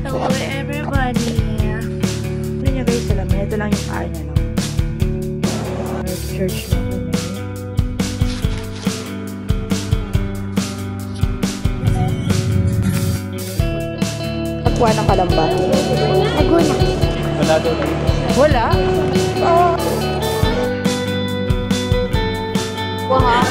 Hello everybody! Ano niya guys, alam mo, ito lang yung kain niya, no? Church na kami. Nagkuha ng kalamba. Laguna. Wala doon. Wala? Oo. Wah.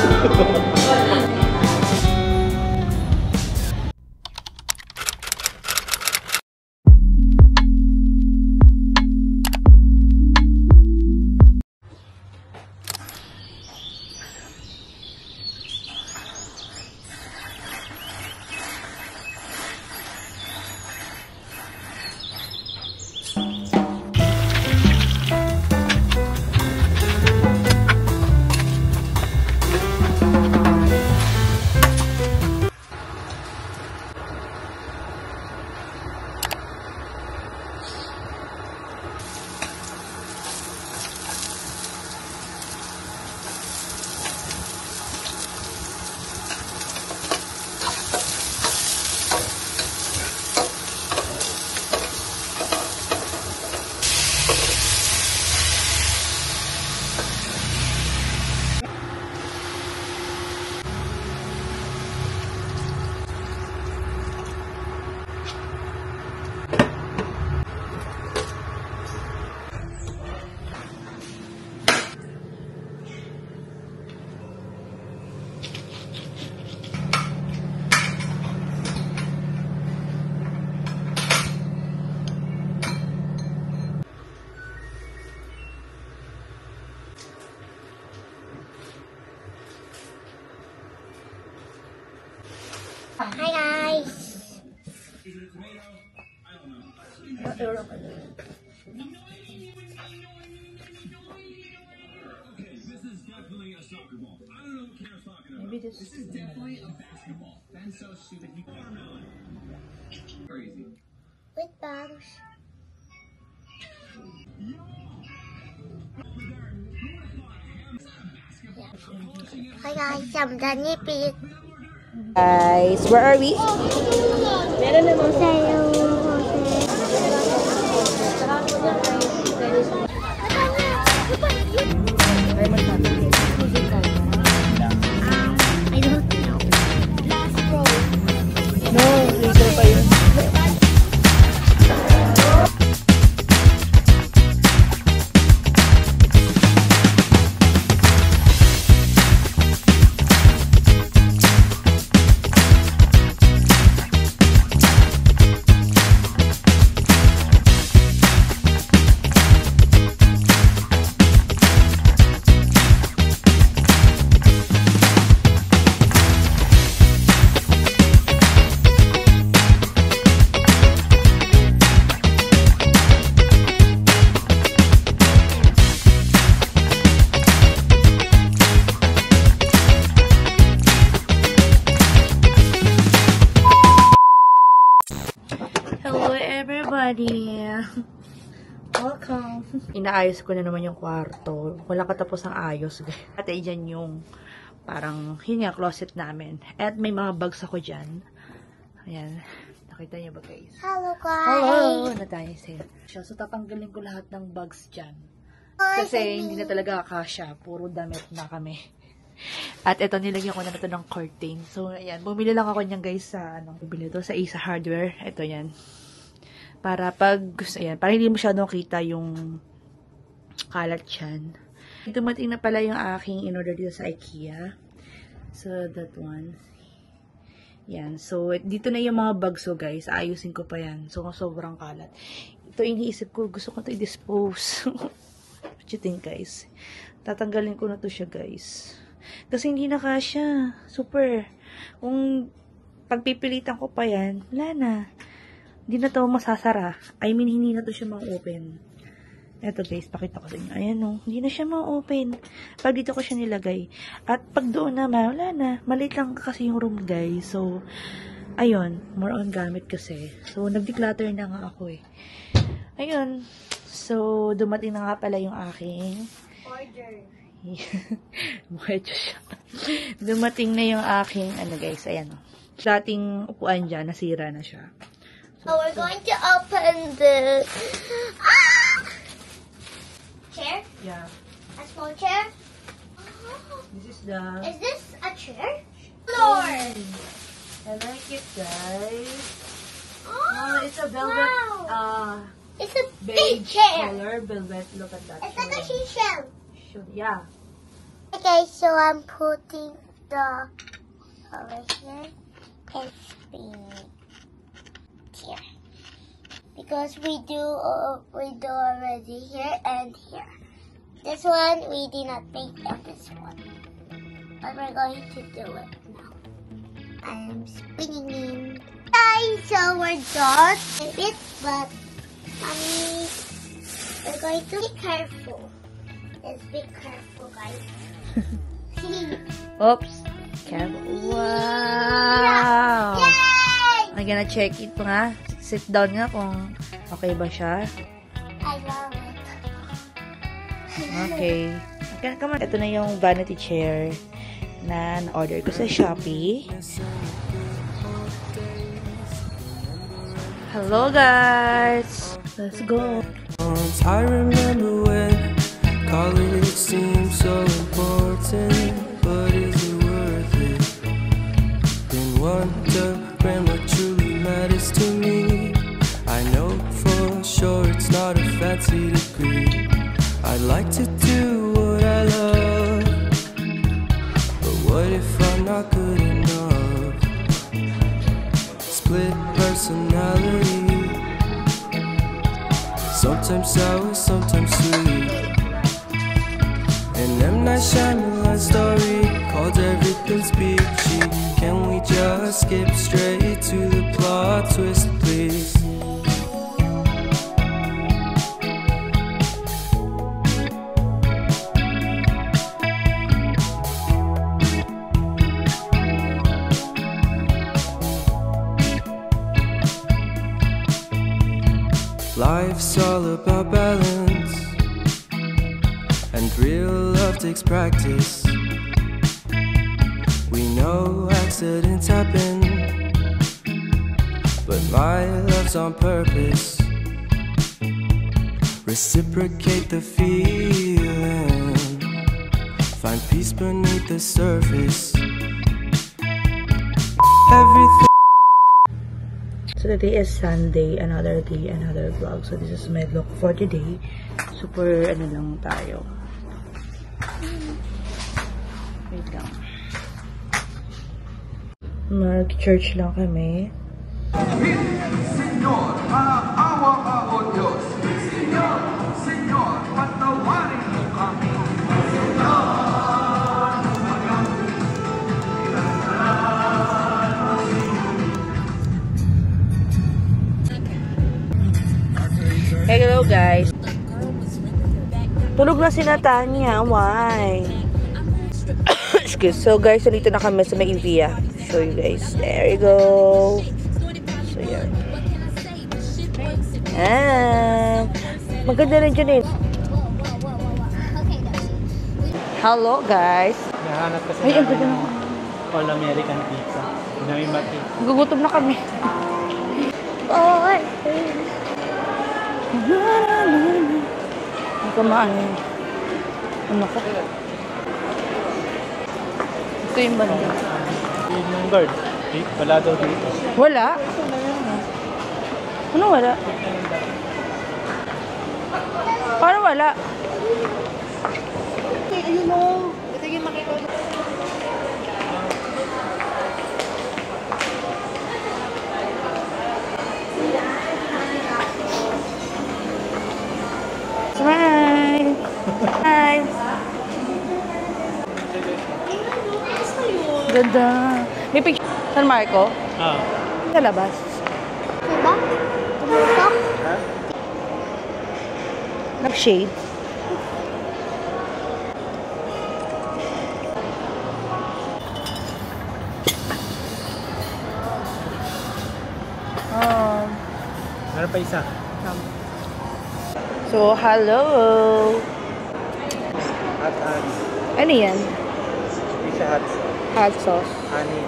Hi guys! Maybe this is definitely a basketball. That's so stupid. Crazy. With bangs. Hi guys, I'm Danny Pig. Guys, where are we? Meron naman sa'yo. I don't know. Last row. No, later pa yun. Hello everybody! Welcome! Inaayos ko na naman yung kwarto. Wala katapos ang ayos. At dyan yung parang, yun nga, closet namin. At may mga bags ako dyan. Ayan. Nakita niyo ba guys? Hello guys! Hello! Natanya sale. So tatanggalin ko lahat ng bags dyan. Kasi hindi na talaga kasya. Puro damit na kami. At ito, nilagyan ko na ito ng curtain. So, ayan. Bumili lang ako niyan guys sa, bumili ito sa Isa Hardware. Ito yan. Para pag, ayan, para hindi masyadong kita yung kalat yan. Dumating na pala yung aking in-order dito sa IKEA. So, that one. Yan. So, dito na yung mga bags so guys. Ayusin ko pa yan. So, sobrang kalat. Ito iniisip ko. Gusto ko ito i-dispose. What you think guys? Tatanggalin ko na to siya guys. Kasi hindi na kasya. Super. Kung pagpipilitan ko pa yan, wala na. Hindi na to masasara. I mean, hindi na to siya ma-open. Eto guys, pakita ko sa inyo. Ayan o. Hindi na siya ma-open. Pag dito ko siya nilagay. At pag doon naman, wala na. Maliit lang kasi yung room guys. So, ayun. More on gamit kasi. So, nag-declutter na nga ako eh. Ayun. So, dumating na nga pala yung aking Order. Muhecho siya. Dumating na yung aking, ano guys, ayan o. Dating upuan dyan, nasira na siya. So we're going to open the chair. Yeah. A small chair. This is the... Is this a chair? Lord. I like it, guys. Oh, It's a velvet, wow. It's a big beige chair. color. Velvet. Look at that. It's like a seashell. Yeah. Okay, so I'm putting the over here and spinning it here because we do already here and here. This one we did not make of this one, but we're going to do it now. I'm spinning in. Guys, so we're done a bit, but mommy, we're going to be careful. Let's be careful, guys. Oops. Wow! Yay! I'm gonna check it nga. Sit down nga kung okay ba siya. I love it. Okay. Come on. Ito na yung vanity chair na na-order ko sa Shopee. Hello, guys! Let's go! I remember when college seemed so important, but is it worth it? Then wonder when what truly matters to me. I know for sure it's not a fancy degree. I'd like to do what I love, but what if I'm not good enough? Split personality. Sometimes sour, sometimes sweet. And M. Night Shyamalan story called Everything's Peachy. Can we just skip straight to the plot twist, please? Life's all about balance, and real love takes practice. We know accidents happen, but my love's on purpose. Reciprocate the feeling, find peace beneath the surface. Everything. So today is Sunday, another day, another vlog. So this is my look for today. Super ano lang tayo. Wait lang. Mag-church lang kami. Señor, maawa ako Diyos. Señor, Señor, patawarin mo kami. Hello guys. Tulog na si Natanya. Why? Excuse. So guys, dito na kami sa may Ivia. Show you guys. There you go. So yan. Maganda rin dyan eh. Hello guys. Nahanap kasi Ay, ang ganda naman. All-American pizza. Namimati. Gugutom na kami. Oh, Hindi ko maano. Ano ko? Ito yung banda. Yun yung guard. Wala daw dito. Wala? Ano wala? Parang wala. Ayun o. Ito yung makita. Smile! Smile! Ganda. May picture. San Marco? Ah. Sa labas. diba? Tumutok? Nag-shade. Meron pa isa. So, hello! Hot honey. Ano yan? Hindi siya hot sauce. Hot sauce. Honey.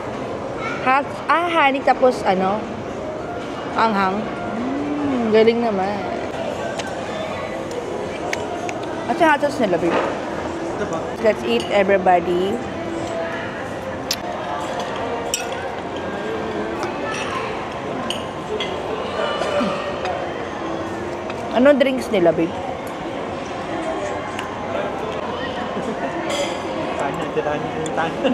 Honey tapos ano? Anghang. Galing naman. At yung hot sauce nila, babe. Let's eat, everybody. Ano drinks nila, babe? Tanya, tirahan niyo yung tanya.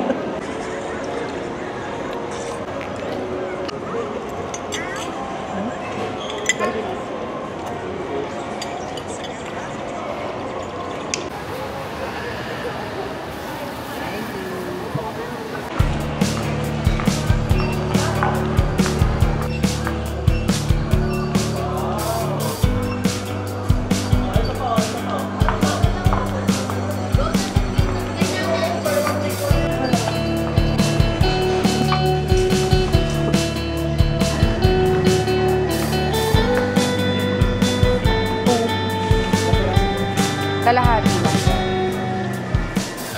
Kalahati lang.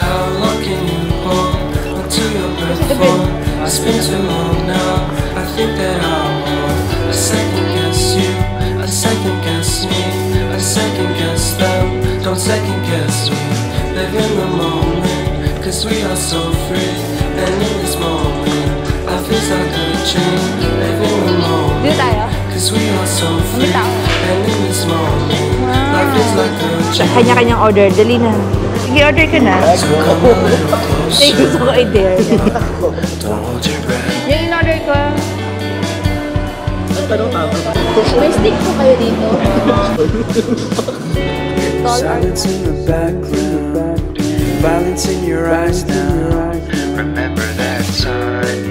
How long can you hold until your breath falls? It's been too long now. I think that I want a second guess you, a second guess me, a second guess them. Don't second guess me. Live in the moment, cause we are so free. And in this moment, life is like a dream. Live in the moment, Dito tayo? cause we are so free. And in this moment, life is like a dream. Kanya-kanyang order. Dali na. Sige, order ka na. So I'm a little closer. Say, gusto ko i-dare. Don't hold your breath. Yung in-order ko. May stick po kayo dito. Silence in the background, violence in your eyes now. Remember that time